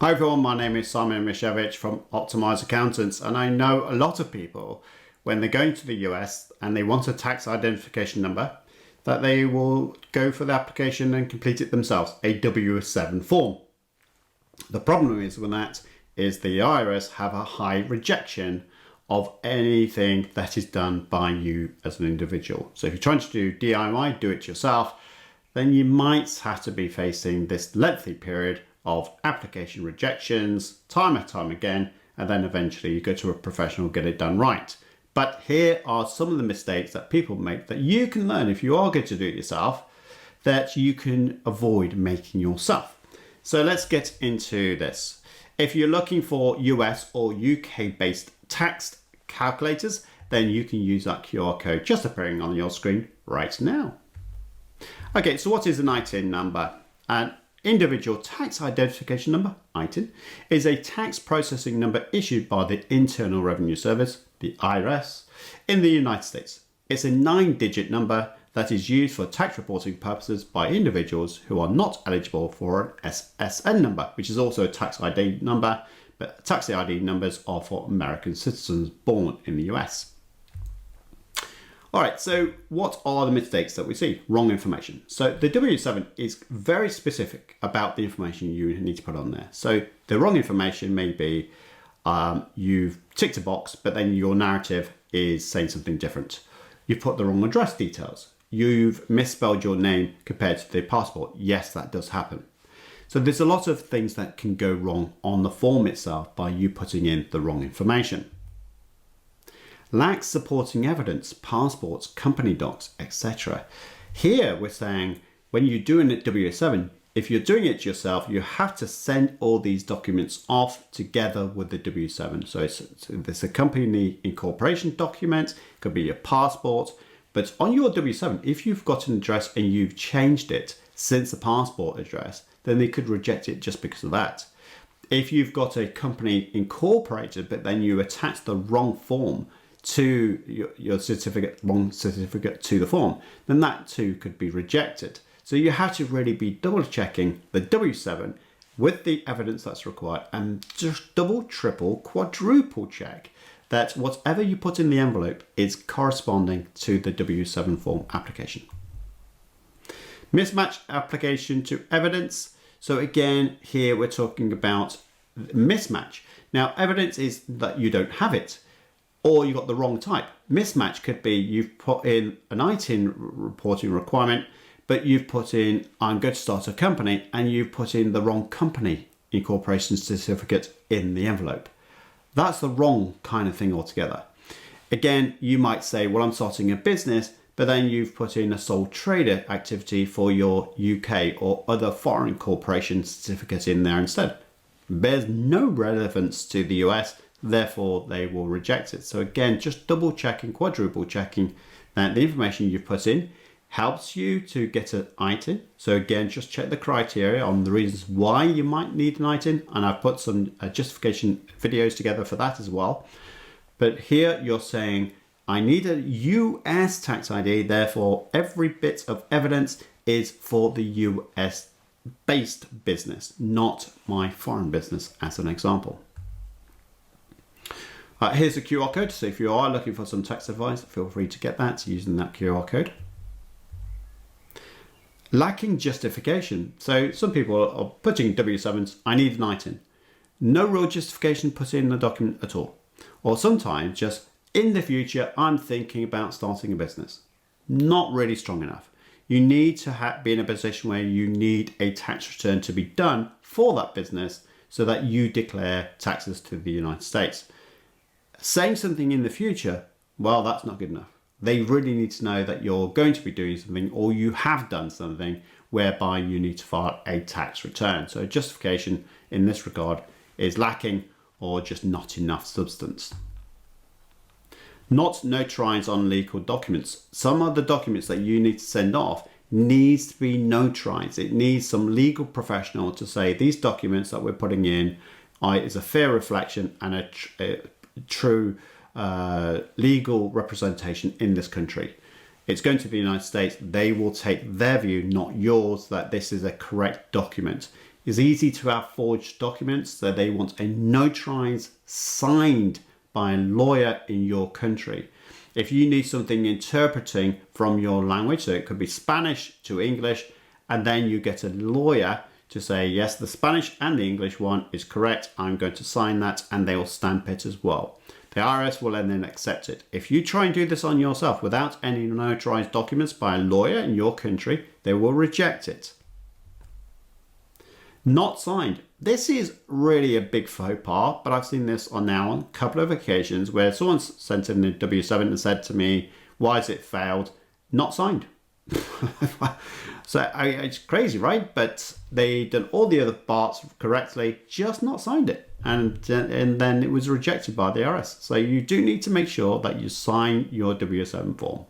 Hi everyone, my name is Simon Mishevich from Optimize Accountants, and I know a lot of people, when they're going to the US and they want a tax identification number, that they will go for the application and complete it themselves, a W-7 form. The problem is with that is the IRS have a high rejection of anything that is done by you as an individual. So if you're trying to do DIY, do it yourself, then you might have to be facing this lengthy period of application rejections time and time again, and then eventually you go to a professional, get it done right. But here are some of the mistakes that people make that you can learn if you are going to do it yourself, that you can avoid making yourself. So let's get into this. If you're looking for US or UK based tax calculators, then you can use that QR code just appearing on your screen right now. Okay, so what is an ITIN number? An individual tax identification number, ITIN, is a tax processing number issued by the Internal Revenue Service, the IRS, in the United States. It's a 9-digit number that is used for tax reporting purposes by individuals who are not eligible for an SSN number, which is also a tax ID number, but tax ID numbers are for American citizens born in the US. All right, so what are the mistakes that we see? Wrong information. So the W-7 is very specific about the information you need to put on there. So the wrong information may be you've ticked a box, but then your narrative is saying something different. You've put the wrong address details. You've misspelled your name compared to the passport. Yes, that does happen. So there's a lot of things that can go wrong on the form itself by you putting in the wrong information. Lacks supporting evidence, passports, company docs, etc. Here we're saying when you're doing it W-7, if you're doing it yourself, you have to send all these documents off together with the W-7. So it's a company incorporation document, it could be your passport, but on your W-7, if you've got an address and you've changed it since the passport address, then they could reject it just because of that. If you've got a company incorporated, but then you attach the wrong form to your certificate, wrong certificate to the form, then that too could be rejected. So you have to really be double checking the W-7 with the evidence that's required, and just double, triple, quadruple check that whatever you put in the envelope is corresponding to the W-7 form application. Mismatch application to evidence. So again, here we're talking about mismatch. Now, evidence is that you don't have it, or you got the wrong type. Mismatch could be you've put in an ITIN reporting requirement, but you've put in, I'm going to start a company, and you've put in the wrong company incorporation certificate in the envelope. That's the wrong kind of thing altogether. Again, you might say, well, I'm starting a business, but then you've put in a sole trader activity for your UK or other foreign corporation certificate in there instead. There's no relevance to the US, therefore they will reject it. So again, just double checking, quadruple checking that the information you've put in helps you to get an ITIN. So again, just check the criteria on the reasons why you might need an ITIN, and I've put some justification videos together for that as well. But here you're saying, I need a US tax ID, therefore every bit of evidence is for the US based business, not my foreign business, as an example. Here's a QR code, so if you are looking for some tax advice, feel free to get that using that QR code. Lacking justification. So some people are putting W-7s, I need an ITIN. No real justification put in the document at all. Or sometimes just, in the future, I'm thinking about starting a business. Not really strong enough. You need to be in a position where you need a tax return to be done for that business so that you declare taxes to the United States. Saying something in the future, well, that's not good enough. They really need to know that you're going to be doing something, or you have done something whereby you need to file a tax return. So justification in this regard is lacking or just not enough substance. Not notarized on legal documents. Some of the documents that you need to send off needs to be notarized. It needs some legal professional to say these documents that we're putting in is a fair reflection and a true legal representation in this country. It's going to the United States. They will take their view, not yours, that this is a correct document. It's easy to have forged documents, so they want a notarized signed by a lawyer in your country. If you need something interpreting from your language, so it could be Spanish to English, and then you get a lawyer to say, yes, the Spanish and the English one is correct, I'm going to sign that, and they will stamp it as well. The IRS will then accept it. If you try and do this on yourself without any notarized documents by a lawyer in your country, they will reject it. Not signed. This is really a big faux pas, but I've seen this on a couple of occasions where someone's sent in a W-7 and said to me, why has it failed? Not signed. So it's crazy, right? But they done all the other parts correctly, just not signed it. And then it was rejected by the IRS. So you do need to make sure that you sign your W-7 form.